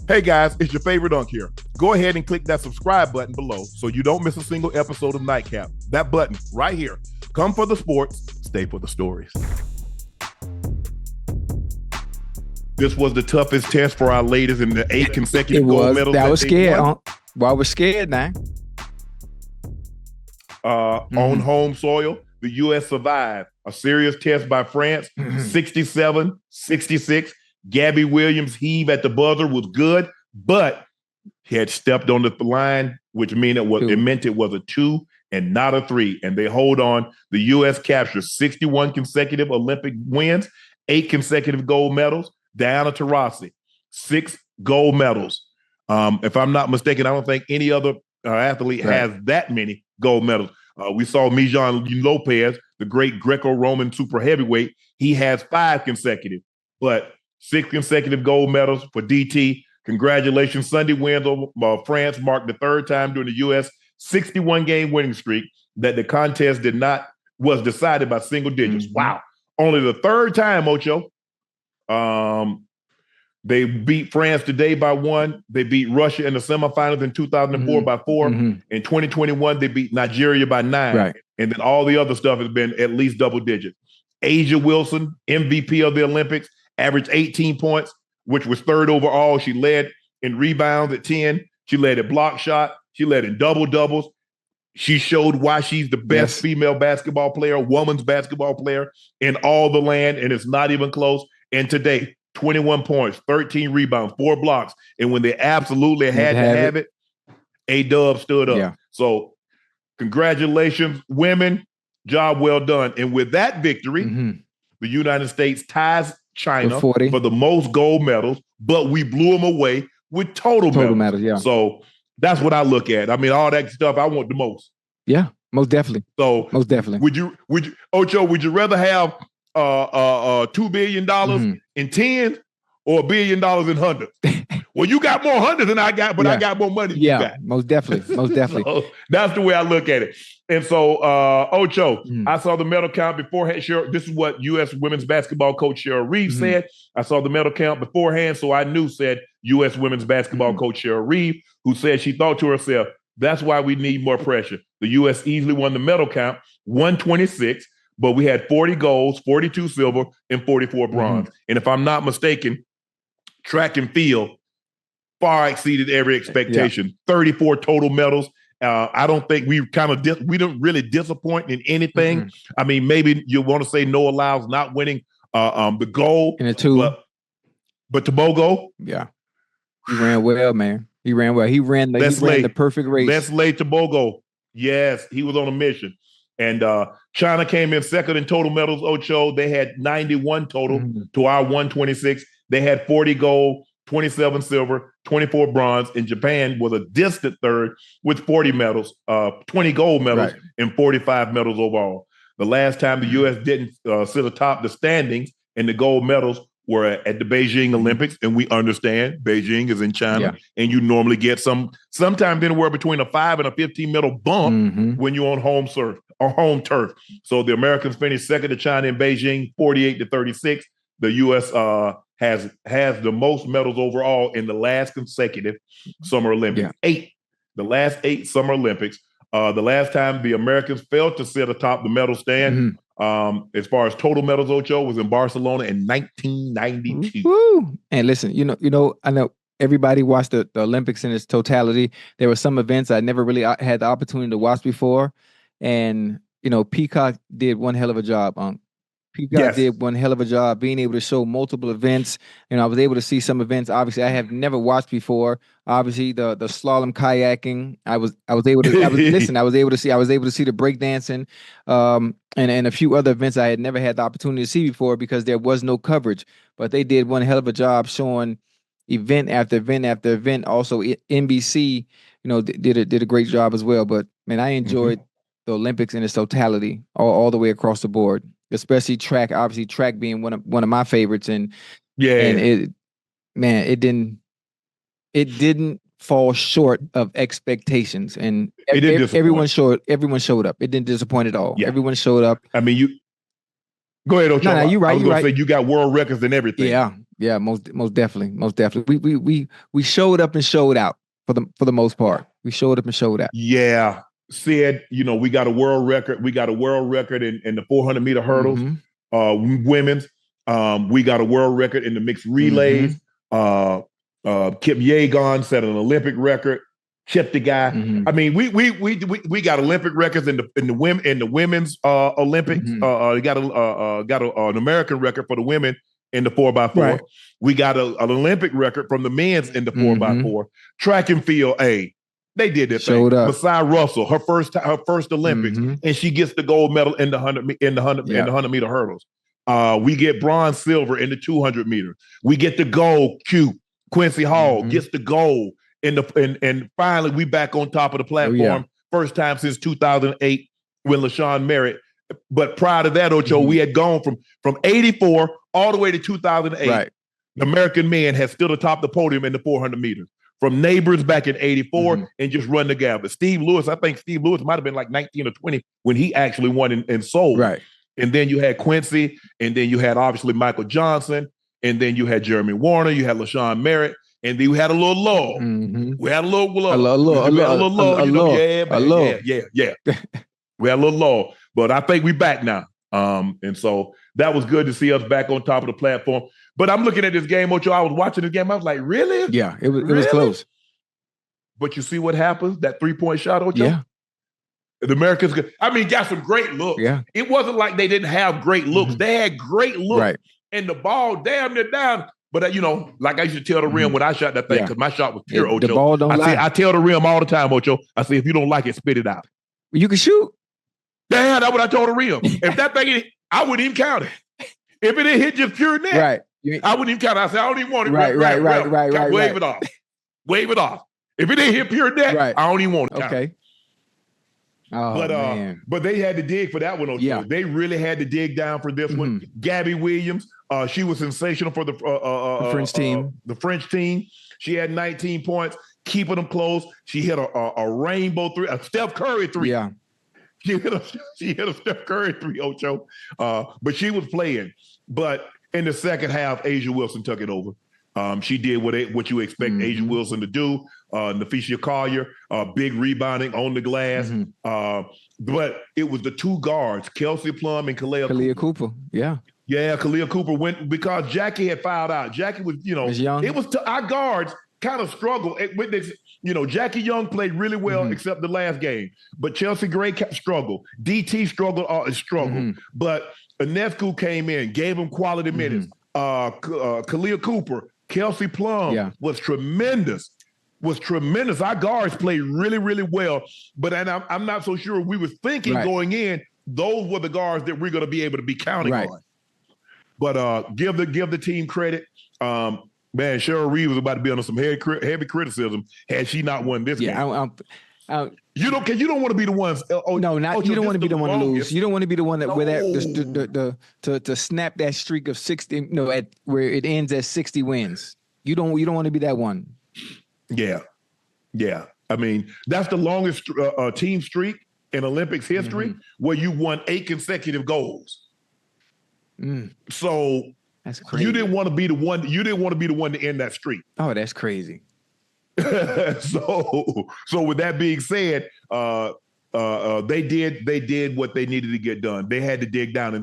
Hey guys, it's your favorite Unc here. Go ahead and click that subscribe button below so you don't miss a single episode of Nightcap. That button right here. Come for the sports, stay for the stories. This was the toughest test for our ladies in the 8 consecutive gold medals. That was scared. Well, we're scared now. On home soil, the U.S. survived a serious test by France, 67-66. Gabby Williams' heave at the buzzer was good, but he had stepped on the line, which meant it was a 2 and not a 3. And they hold on. The U.S. captured 61 consecutive Olympic wins, 8 consecutive gold medals. Diana Taurasi, 6 gold medals. If I'm not mistaken, I don't think any other athlete has that many gold medals. We saw Mijan Lopez, the great Greco-Roman super heavyweight. He has 5 consecutive, but 6 consecutive gold medals for DT. Congratulations. Sunday wins over France marked the 3rd time during the U.S. 61-game winning streak that the contest was decided by single digits. Mm-hmm. Wow. Only the 3rd time, Ocho. They beat France today by 1. They beat Russia in the semifinals in 2004 by 4. Mm-hmm. In 2021, they beat Nigeria by 9. Right. And then all the other stuff has been at least double digits. Asia Wilson, MVP of the Olympics, averaged 18 points, which was 3rd overall. She led in rebounds at 10. She led in block shot. She led in double-doubles. She showed why she's the best female basketball player, women's basketball player in all the land, and it's not even close. And today, 21 points, 13 rebounds, 4 blocks. And when they absolutely had to have it, A-Dub stood up. Yeah. So congratulations, women. Job well done. And with that victory, the United States ties China for the most gold medals, but we blew them away with total medals. Yeah. So that's what I look at. I mean, all that stuff, I want the most. Yeah, most definitely. So most definitely. Would you, Ocho, would you rather have $2 billion in tens or $1 billion in hundreds? Well, you got more hundreds than I got, but I got more money than you got. Most definitely. Most definitely. So that's the way I look at it. And so, Ocho, I saw the medal count beforehand. This is what U.S. women's basketball coach Cheryl Reeve said. I saw the medal count beforehand, so I knew said U.S. women's basketball coach Cheryl Reeve, who said she thought to herself, that's why we need more pressure. The U.S. easily won the medal count, 126, but we had 40 golds, 42 silver, and 44 bronze. And if I'm not mistaken, track and field far exceeded every expectation. 34 total medals. I don't think we we don't really disappoint in anything. I mean, maybe you want to say Noah Lyles not winning the gold in a 2, but Tobogo, he ran well, man. He ran well. He ran the perfect race. Leslie Tobogo, yes, he was on a mission. And China came in 2nd in total medals. Ocho, they had 91 total to our 126. They had 40 gold, 27 silver, 24 bronze, and Japan was a distant 3rd with 40 medals, 20 gold medals, and 45 medals overall. The last time the U.S. didn't sit atop the standings and the gold medals were at the Beijing Olympics, and we understand Beijing is in China, and you normally get sometimes anywhere between a 5 and a 15 medal bump when you're on home turf. So the Americans finished 2nd to China in Beijing, 48-36. The U.S. has the most medals overall in the last consecutive Summer Olympics. 8. The last 8 Summer Olympics. The last time the Americans failed to sit atop the medal stand, as far as total medals, Ocho, was in Barcelona in 1992. Woo. And listen, I know everybody watched the Olympics in its totality. There were some events I never really had the opportunity to watch before. And, Peacock did one hell of a job, Unc. Peacock did one hell of a job being able to show multiple events. I was able to see some events. Obviously, I have never watched before. Obviously, the slalom kayaking. I was able to see the breakdancing, and a few other events I had never had the opportunity to see before because there was no coverage. But they did one hell of a job showing event after event after event. Also, NBC, did a great job as well. But man, I enjoyed the Olympics in its totality, all the way across the board. Especially track, obviously track being one of my favorites, and it didn't fall short of expectations, and everyone showed up. It didn't disappoint at all. Yeah. Everyone showed up. I mean, you go ahead, Ocho. No, you're right. I was going to say you got world records and everything. Yeah, Yeah, most definitely. We showed up and showed out for the most part. We showed up and showed out. Yeah. Said, we got a world record. We got a world record in the 400-meter hurdles, women's. We got a world record in the mixed relays. Kip Yegon set an Olympic record. Chip the guy. I mean, we got Olympic records in the women's Olympics. We got an American record for the women in the 4x4. Right. We got an Olympic record from the men's in the 4x4. Track and field, they did this thing. Messiah Russell, her first Olympics, and she gets the gold medal in the 100-meter hurdles. We get bronze, silver in the 200 meters. We get the gold. Quincy Hall gets the gold and finally we back on top of the platform. First time since 2008 when LaShawn Merritt. But prior to that, Ocho, we had gone from 84 all the way to 2008. Right. The American men had stood atop the podium in the 400 meters. From neighbors back in 84 and just run the gambit. Steve Lewis, I think Steve Lewis might have been like 19 or 20 when he actually won in Seoul. Right. And then you had Quincy, and then you had obviously Michael Johnson, and then you had Jeremy Warner, you had LaShawn Merritt, and then we had a little lull. We had a little lull. Yeah. We had a little lull. But I think we back now. And so that was good to see us back on top of the platform. But I'm looking at this game, Ocho. I was watching this game. I was like, really? Yeah, it was close. But you see what happens? That 3-point shot, Ocho? Yeah. The Americans, got some great looks. Yeah. It wasn't like they didn't have great looks. They had great looks. Right. And the ball damn near down. But, like I used to tell the rim when I shot that thing, because my shot was pure, Ocho. The ball don't lie. I tell the rim all the time, Ocho. I say, if you don't like it, spit it out. You can shoot. Yeah, that's what I told the rim. If that thing, I wouldn't even count it. If it didn't hit just pure net, right. I wouldn't even count it. I said, I don't even want it. Right. Wave it off. Wave it off. If it didn't hit pure net, I don't even want it. Okay. Oh, man. But they had to dig for that one, Ocho. Yeah. They really had to dig down for this one. Gabby Williams, she was sensational for the French team. The French team. She had 19 points, keeping them close. She hit a rainbow three, a Steph Curry three. Yeah. She hit a Steph Curry three, Ocho. But she was playing. But in the second half, Asia Wilson took it over. She did what you expect Asia Wilson to do. Nafisha Collier, big rebounding on the glass. But it was the two guards, Kelsey Plum and Khalil Cooper. Yeah. Yeah, Khalil Cooper went because Jackie had fouled out. Jackie was, was young. It was our guards kind of struggled with this. Jackie Young played really well except the last game. But Chelsea Gray struggled. DT struggled. But Inescu came in, gave him quality minutes. Khalil Cooper, Kelsey Plum was tremendous. Our guards played really, really well. But I'm not so sure we were thinking going in, those were the guards that we're going to be able to be counting on. But give the team credit. Man, Cheryl Reed was about to be under some heavy criticism had she not won this game. You don't want to be the ones. You don't want to be the one to lose. You don't want to be the one that to snap that streak of 60. At where it ends at 60 wins. You don't want to be that one. Yeah. I mean, that's the longest team streak in Olympics history where you won 8 consecutive golds. So that's crazy. You didn't want to be the one. You didn't want to be the one to end that streak. Oh, that's crazy. So with that being said, they did what they needed to get done. They had to dig down,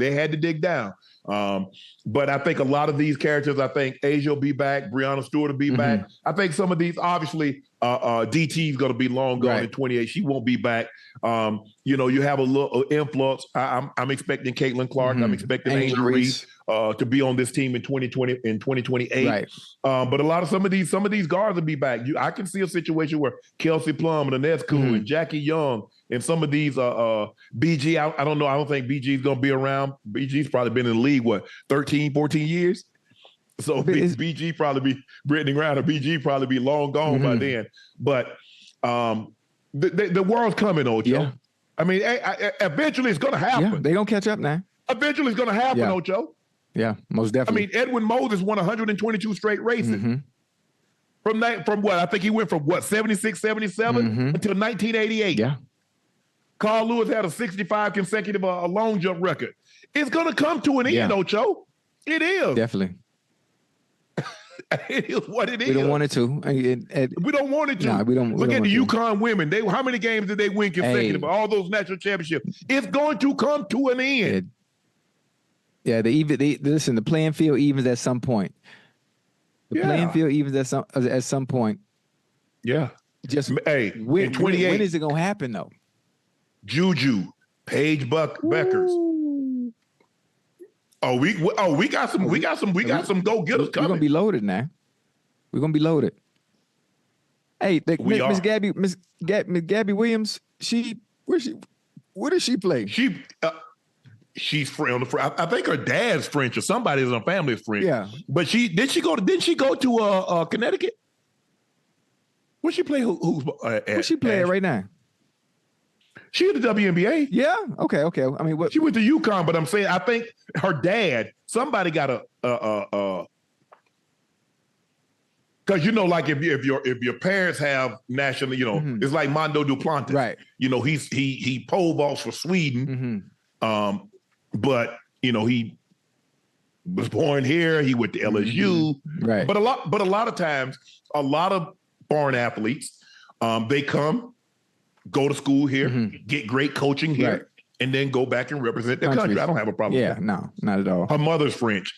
but I think a lot of these characters, I think Asia will be back, Breonna Stewart will be back. I think some of these, obviously, DT is going to be long gone in 28. She won't be back. You have a little influx. I'm expecting Caitlin Clark. I'm expecting Angel Reed to be on this team in 2028. Right. But some of these guards will be back. I can see a situation where Kelsey Plum and Inescu and Jackie Young and some of these BG. I don't know. I don't think BG is going to be around. BG's probably been in the league 13, 14 years. So BG probably be Brittany Griner. BG probably be long gone by then. But the world's coming, Ocho. Yeah. I mean, eventually it's going to happen. Yeah, they're going to catch up now. Eventually it's going to happen, Ocho. Yeah, most definitely. I mean, Edwin Moses won 122 straight races. From what? I think he went from 76, 77 until 1988. Yeah. Carl Lewis had a 65 consecutive long jump record. It's going to come to an end, Ocho. It is. Definitely. It is what it is. We don't want it to. We don't want it to. Nah, we don't. Look at the to. UConn women. How many games did they win consecutive? All those national championships. It's going to come to an end. Listen. The playing field evens at some point. The playing field evens at some point. Yeah. Just when is it gonna happen though? Juju, Paige Beckers. We got some go-getters coming. We're gonna be loaded now. We're gonna be loaded. Hey, Miss Gabby Williams, where does she play? She's French. I think her dad's French or somebody in her family is French. Yeah. But didn't she go to Connecticut? Where she play? Where she play right now? She in the WNBA. Yeah. Okay. I mean, what? She went to UConn, but I'm saying I think her dad. Somebody got because like if your parents have national, it's like Mondo Duplantis, right? He pole vaults for Sweden, but he was born here. He went to LSU, right? But a lot of times, a lot of foreign athletes, they go to school here, get great coaching here, right, and then go back and represent their country. I don't have a problem with that. No, not at all. Her mother's French.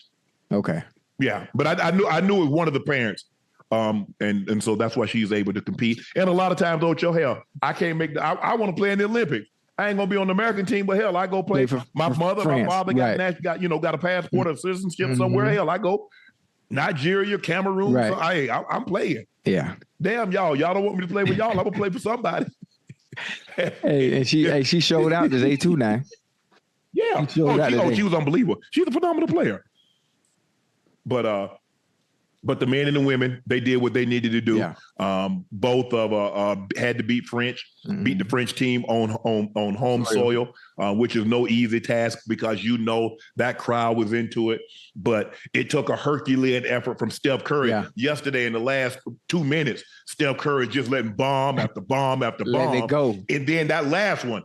Okay. Yeah, but I knew it was one of the parents. And so that's why she's able to compete. And a lot of times, Ocho, hell, I can't make I want to play in the Olympics. I ain't gonna be on the American team, but hell, I go play for my mother, France. My father got a passport or citizenship somewhere. Hell, I go Nigeria, Cameroon. Right. So I'm playing. Yeah. Damn, y'all don't want me to play with y'all. I'm gonna play for somebody. Hey, and she showed out this A2 now. Yeah. She was unbelievable. She's a phenomenal player. But the men and the women, they did what they needed to do. Yeah. Both had to beat beat the French team on home soil, which is no easy task because that crowd was into it. But it took a Herculean effort from Steph Curry. Yesterday in the last 2 minutes, Steph Curry just letting bomb after bomb after bomb. Letting it go. And then that last one,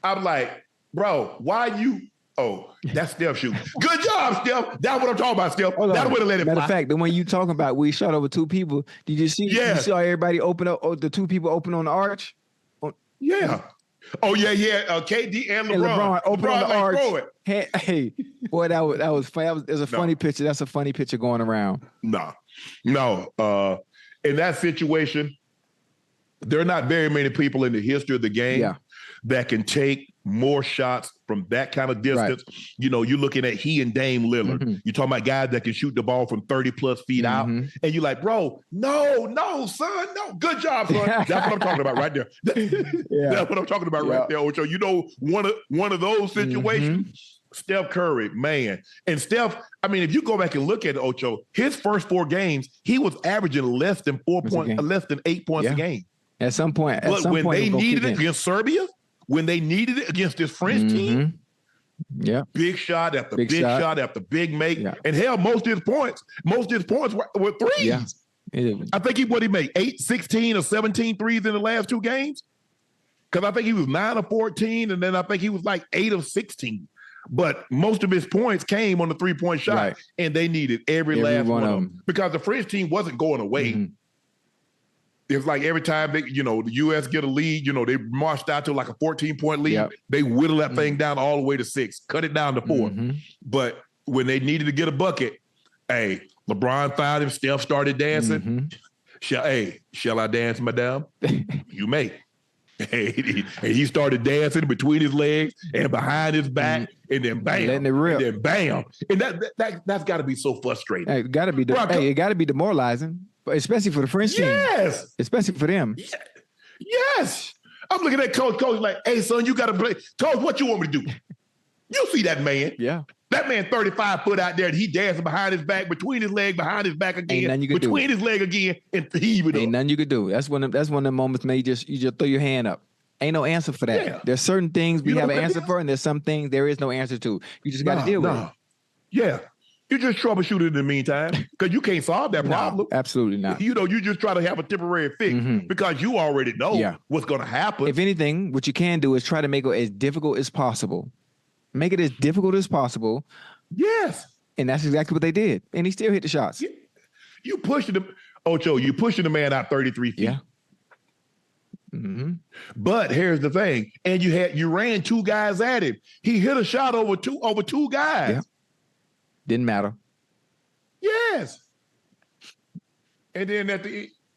I'm like, bro, why you... Oh, that's Steph shooting. Good job, Steph. That's what I'm talking about, Steph. That would have let it fly. Matter of fact, the one you talking about, we shot over 2 people. Did you see? Yeah. You saw everybody open up. Oh, the 2 people open on the arch. Yeah. Oh yeah. KD and LeBron. Open on the arch. Throw it. Hey, boy, that was funny. It was a funny picture. That's a funny picture going around. No. In that situation, there are not very many people in the history of the game that can take more shots from that kind of distance. Right. You're looking at he and Dame Lillard. You're talking about guys that can shoot the ball from 30 plus feet out. And you're like, bro, no, son, no. Good job, son. That's what I'm talking about right there. That's what I'm talking about right there, Ocho. One of those situations, Steph Curry, man. And Steph, I mean, if you go back and look at it, Ocho, his first 4 games, he was averaging less than 8 points a game. At some point. But when they needed it against Serbia, when they needed it against this French team, big shot after big shot after big make. Yeah. And hell, most of his points were threes. Yeah. I think he made 16 or 17 threes in the last 2 games. Because I think he was 9 of 14, and then I think he was like 8 of 16. But most of his points came on the 3-point shot, and they needed every last one of them. Because the French team wasn't going away. It's like every time the U.S. get a lead, they marched out to like a 14-point lead. They whittle that thing down all the way to 6, cut it down to 4. But when they needed to get a bucket, LeBron fouled him. Steph started dancing. Shall I dance, madame? You may. And he started dancing between his legs and behind his back, and then bam, letting it rip. And then bam. And that's got to be so frustrating. It got to be. It got to be demoralizing. But especially for the French team. Yes. Especially for them. Yes. I'm looking at coach like, hey, son, you got to play. Coach, what you want me to do? You see that man. Yeah. That man 35 foot out there, and he dancing behind his back, between his leg, behind his back again, between his leg again, and heave it up. Ain't nothing you could do. That's one of the moments you just throw your hand up. Ain't no answer for that. Yeah. There's certain things we have an answer for, and there's some things there is no answer to. You just got to deal with it. Yeah. You just troubleshoot it in the meantime because you can't solve that problem. No, absolutely not. You just try to have a temporary fix because you already know what's going to happen. If anything, what you can do is try to make it as difficult as possible. Make it as difficult as possible. Yes. And that's exactly what they did. And he still hit the shots. You pushing the Ocho, you pushing the man out 33 feet. Yeah. Mm-hmm. But here's the thing, and you ran two guys at him. He hit a shot over two guys. Yeah. Didn't matter. Yes. And then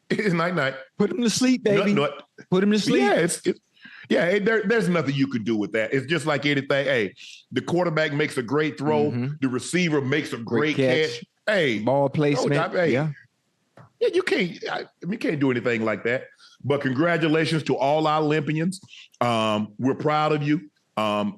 it's night. Put him to sleep, baby. Put him to sleep. Yeah, there's nothing you can do with that. It's just like anything. Hey, the quarterback makes a great throw. Mm-hmm. The receiver makes a great catch. Hey, ball placement. Yeah, you can't do anything like that. But congratulations to all our Olympians. We're proud of you. I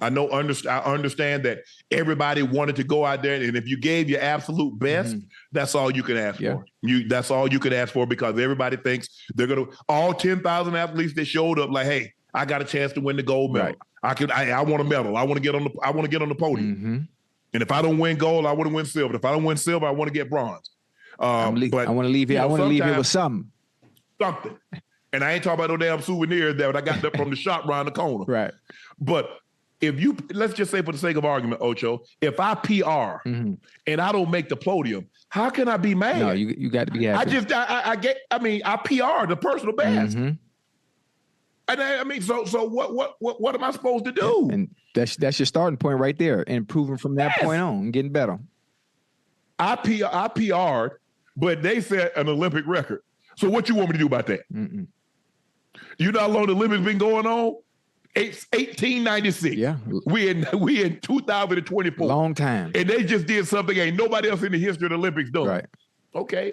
understand that everybody wanted to go out there, and if you gave your absolute best, that's all you can ask for. That's all you can ask for, because everybody thinks they're gonna. All 10,000 athletes that showed up, like, hey, I got a chance to win the gold medal. Right. I want a medal. I want to get on the podium. Mm-hmm. And if I don't win gold, I want to win silver. If I don't win silver, I want to get bronze. But I want to leave here. I want to leave here with something. And I ain't talking about no damn souvenirs that I got from the shop around the corner. Right. But if let's just say, for the sake of argument, Ocho, if I PR and I don't make the podium, how can I be mad? No, you got to be happy. I PR the personal best. Mm-hmm. And so what am I supposed to do? And that's your starting point right there, and improving from that point on and getting better. I PR'd, but they set an Olympic record. So what you want me to do about that? Mm-mm. You know how long the Olympics been going on? 1896. Yeah. We in 2024. Long time. And they just did something ain't nobody else in the history of the Olympics done. Right. Okay.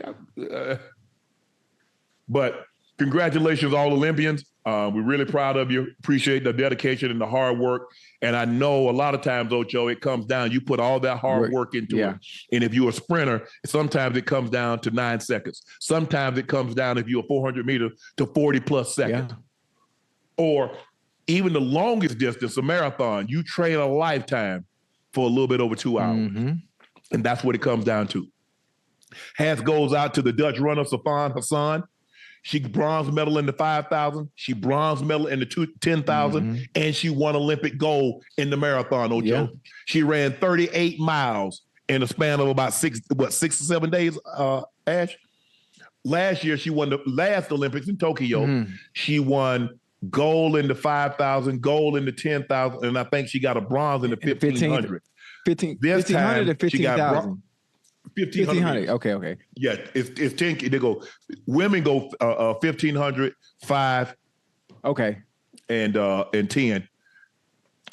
But congratulations, all Olympians. We're really proud of you. Appreciate the dedication and the hard work. And I know a lot of times, Ocho, it comes down, you put all that hard work into it. And if you're a sprinter, sometimes it comes down to 9 seconds. Sometimes it comes down, if you're a 400 meter, to 40 plus seconds. Yeah. Or even the longest distance, a marathon, you train a lifetime for a little bit over 2 hours. Mm-hmm. And that's what it comes down to. Hats goes out to the Dutch runner, Sifan Hassan. She bronze medal in the 5,000. She bronze medal in the 10,000, and she won Olympic gold in the marathon, Ocho. Yeah. She ran 38 miles in a span of about 6 or 7 days, Ash? Last year, she won the last Olympics in Tokyo. Mm-hmm. She won gold in the 5,000, gold in the 10,000, and I think she got a bronze in the 1,500. 1,500 or 15,000? 1,500. Okay. Yeah, it's 10. They go. Women go 1,500, 5. Okay. And 10.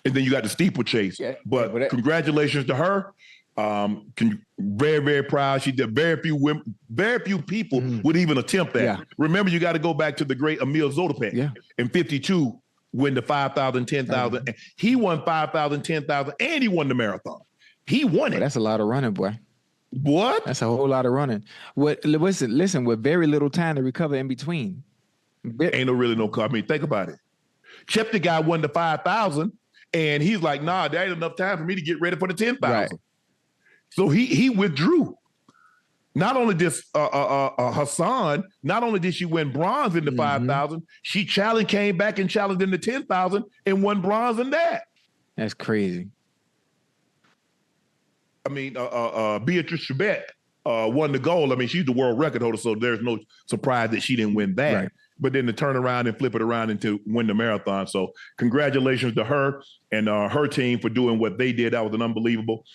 And then you got the steeplechase. Yeah, but congratulations to her. Very, very proud. She did very few people would even attempt that. Yeah. Remember, you got to go back to the great Emil Zolopek in 52, win the 5,000, 10,000. He won 5,000, 10,000, and he won the marathon. He won it. That's a lot of running, boy. What? That's a whole lot of running. Listen, with very little time to recover in between. Ain't no. I mean, think about it. Chip the guy won the 5,000, and he's like, nah, there ain't enough time for me to get ready for the 10,000. Right. So he withdrew. Not only did Hassan, not only did she win bronze in the 5,000, she came back and challenged in the 10,000 and won bronze in that. That's crazy. I mean, Beatrice Chebet won the gold. I mean, she's the world record holder, so there's no surprise that she didn't win that. Right. But then to turn around and flip it around and to win the marathon. So congratulations to her and her team for doing what they did. That was an unbelievable.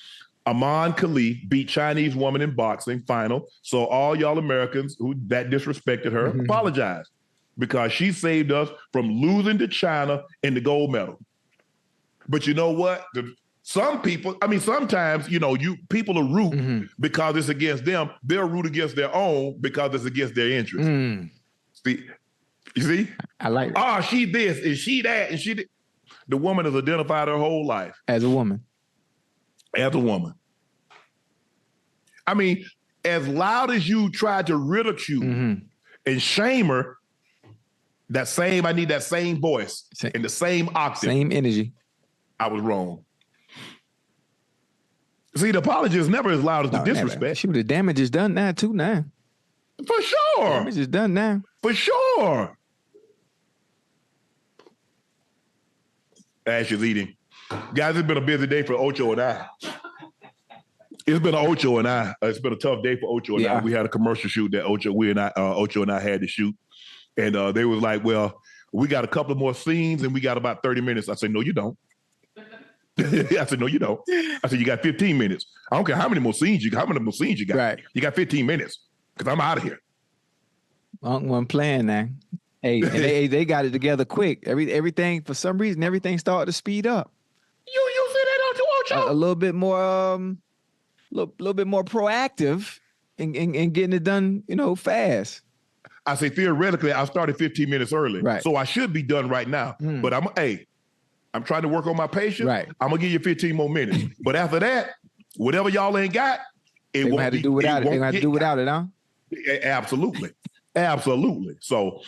Khelif beat Chinese woman in boxing final. So all y'all Americans who that disrespected her, apologize, because she saved us from losing to China in the gold medal. But you know what? Some people, sometimes, people are root because it's against them. They'll root against their own because it's against their interests. See, you see? I like it. Oh, she this and she that and she did. The woman has identified her whole life. As a woman. I mean, as loud as you tried to ridicule and shame her, I need that same voice and the same octave. Same energy. I was wrong. See, the apology is never as loud as the disrespect. Shoot, the damage is done now, too, now. For sure. Damage is done now. For sure. Ash is eating. Guys, it's been a busy day for Ocho and I. It's been Ocho and I. It's been a tough day for Ocho and I. We had a commercial shoot that Ocho and I had to shoot. And they was like, well, we got a couple of more scenes and we got about 30 minutes. I said, no, you don't. I said, no, you don't. I said, you got 15 minutes. I don't care how many more scenes you got. How many more scenes you got? Right. You got 15 minutes because I'm out of here. Unc wasn't playing now. Hey, and they got it together quick. Everything, for some reason, everything started to speed up. You said that on Ocho? A little bit more, little bit more proactive in getting it done, fast. I say theoretically, I started 15 minutes early. Right. So I should be done right now. But I'm trying to work on my patience. Right. I'm gonna give you 15 more minutes. But after that, whatever y'all ain't got, They're gonna have to do without it. They're gonna have to do without it, huh? Absolutely. Absolutely. So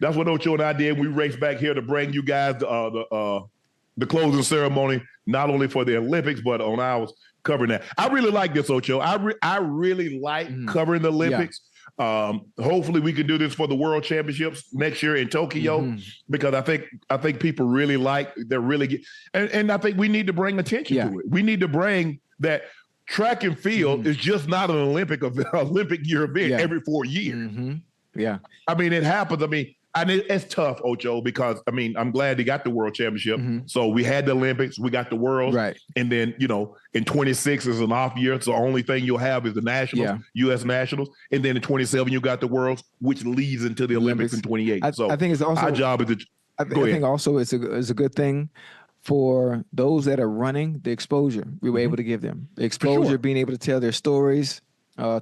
that's what Ocho and I did. We raced back here to bring you guys the closing ceremony, not only for the Olympics, but on ours covering that. I really like this, Ocho. I really like covering the Olympics. Yeah. Hopefully we can do this for the World Championships next year in Tokyo, because I think people really and I think we need to bring attention to it. We need to bring that track and field is just not an Olympic year event every 4 years. Yeah. I mean, it happens. I mean, it's tough, Ocho, because I'm glad they got the World Championship. So we had the Olympics, we got the World, right? And then in 26 is an off year, so the only thing you'll have is the Nationals, U.S. Nationals, and then in 27 you got the Worlds, which leads into the Olympics in 28. I think it's also our job is to. I think also it's a good thing for those that are running, the exposure we were able to give them, the exposure, being able to tell their stories.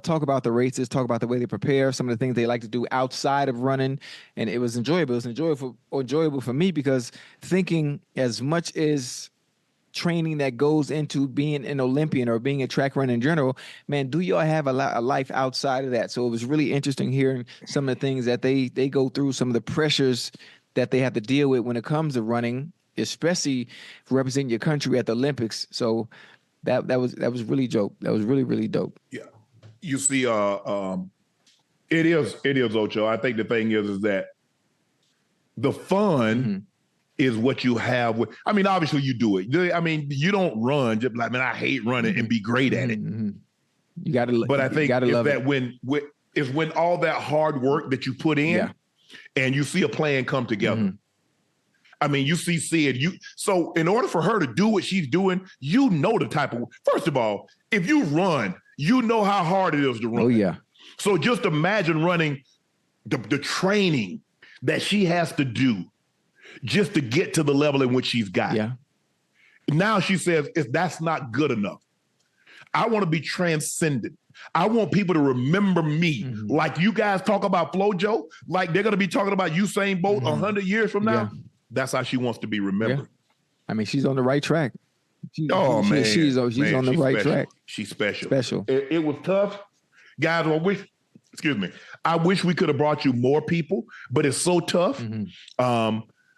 Talk about the races, talk about the way they prepare, some of the things they like to do outside of running, and it was enjoyable. It was enjoyable for me because thinking as much as training that goes into being an Olympian or being a track runner in general, man, do y'all have a life outside of that? So it was really interesting hearing some of the things that they go through, some of the pressures that they have to deal with when it comes to running, especially representing your country at the Olympics. So that was really dope. That was really, really dope. Yeah. You see, it is, Ocho. I think the thing is that the fun is what you have with. I mean, obviously you do it. I mean, you don't run just like, man, I hate running and be great at it. You got to. But I think it's that when all that hard work that you put in, and you see a plan come together. I mean, you see Sid. So in order for her to do what she's doing, the type of. First of all, if you run, you know how hard it is to run. Oh, yeah. So just imagine running the training that she has to do just to get to the level in which she's got. Yeah. Now she says, that's not good enough. I want to be transcendent. I want people to remember me. Like you guys talk about FloJo, like they're going to be talking about Usain Bolt 100 years from now. Yeah. That's how she wants to be remembered. Yeah. I mean, she's on the right track. She's on the right track. She's special. It was tough. Guys, I wish we could have brought you more people, but it's so tough.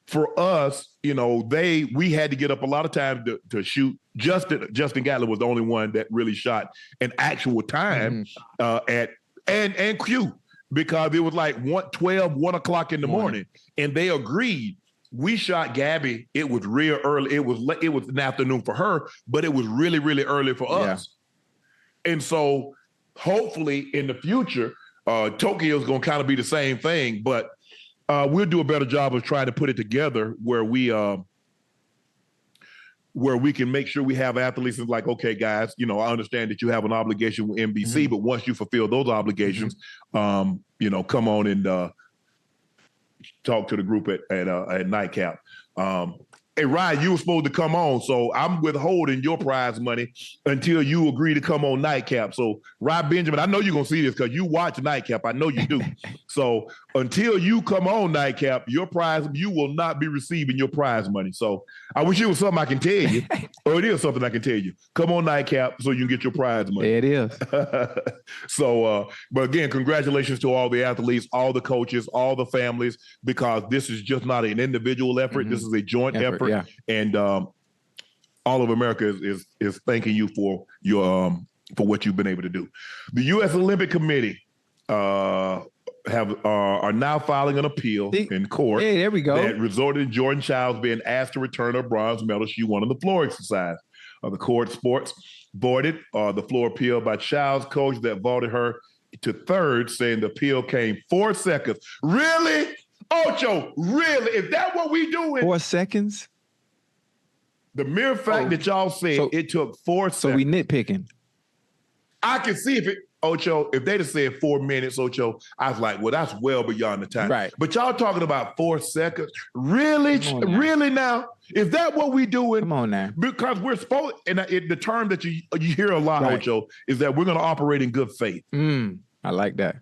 For us, we had to get up a lot of times to shoot. Justin Gatlin was the only one that really shot an actual time and Q, because it was like 1 o'clock in the morning, and they agreed. We shot Gabby. It was real early. It was an afternoon for her, but it was really, really early for us. And so hopefully in the future, Tokyo is going to kind of be the same thing, but we'll do a better job of trying to put it together where we can make sure we have athletes and like, okay, guys, I understand that you have an obligation with NBC, but once you fulfill those obligations, come on and talk to the group at Nightcap. Hey, Ryan, you were supposed to come on, so I'm withholding your prize money until you agree to come on Nightcap. So, Rob Benjamin, I know you're going to see this because you watch Nightcap. I know you do. So, until you come on Nightcap, you will not be receiving your prize money. So, I wish it was something I can tell you, or it is something I can tell you. Come on Nightcap so you can get your prize money. It is. So, but again, congratulations to all the athletes, all the coaches, all the families, because this is just not an individual effort. This is a joint effort. Yeah. And all of America is thanking you for for what you've been able to do. The U.S. Olympic Committee are now filing an appeal in court. Hey, there we go. That resulted in Jordan Chile being asked to return a bronze medal she won in the floor exercise of the court sports. voided the floor appeal by Chiles' coach that voted her to third, saying the appeal came 4 seconds. Really? Ocho, really? Is that what we doing? 4 seconds? The mere fact that y'all said it took 4 seconds. So we nitpicking. I can see if they'd have said 4 minutes, Ocho, I was like, well, that's well beyond the time. Right. But y'all talking about 4 seconds. Really? Really now? Is that what we doing? Come on now. Because we're supposed, and the term that you hear a lot, Ocho, is that we're going to operate in good faith. I like that.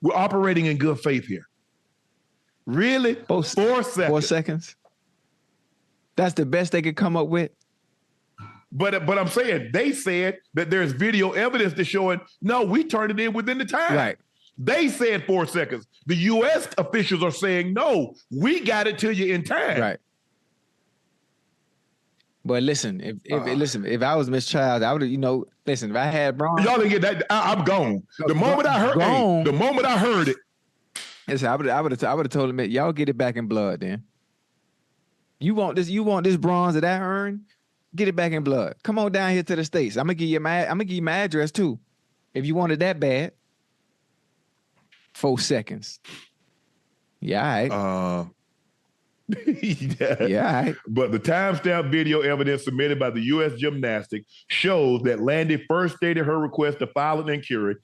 We're operating in good faith here. Really? 4 seconds. 4 seconds? That's the best they could come up with? But I'm saying, they said that there's video evidence to showing, no, we turned it in within the time. Right. They said 4 seconds. The U.S. officials are saying, no, we got it to you in time. Right. But listen, if I was Miss Chiles, I would have, listen, if I had bronze. Y'all didn't get that. I'm gone. The moment I heard it. Listen, I would have told him, y'all get it back in blood then. You want this bronze that I earned? Get it back in blood. Come on down here to the States. I'm gonna give you my address too. If you want it that bad. 4 seconds. Yeah, all right. Yeah, all right. But the timestamp video evidence submitted by the U.S. Gymnastics shows that Landy first stated her request to file an inquiry,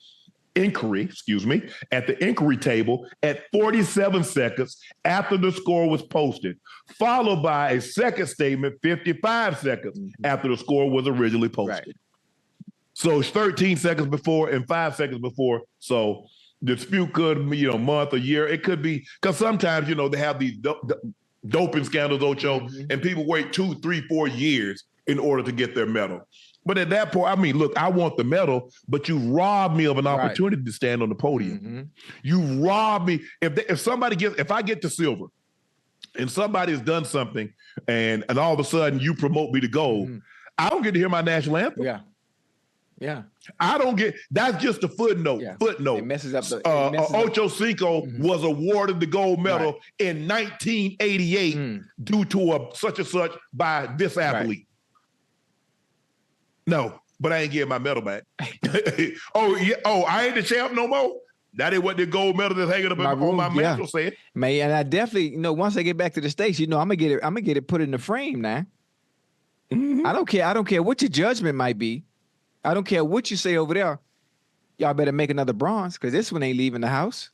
at the inquiry table at 47 seconds after the score was posted, followed by a second statement 55 seconds after the score was originally posted. Right. So it's 13 seconds before and 5 seconds before. So dispute could be, month, a year. It could be, because sometimes, they have these doping scandals, Ocho, and people wait 2, 3, 4 years in order to get their medal. But at that point, I mean, look, I want the medal, but you robbed me of an opportunity to stand on the podium. You robbed me. If I get to silver and somebody has done something and all of a sudden you promote me to gold, I don't get to hear my national anthem. Yeah. I don't get, that's just a footnote. Yeah. Footnote. It messes up the Ochocinco was awarded the gold medal in 1988 due to such and such by this athlete. Right. No, but I ain't getting my medal back. I ain't the champ no more? That ain't what the gold medal that's hanging up on my mantle said. Man, and I definitely, once I get back to the States, I'm gonna get it put in the frame now. I don't care what your judgment might be. I don't care what you say over there. Y'all better make another bronze, because this one ain't leaving the house.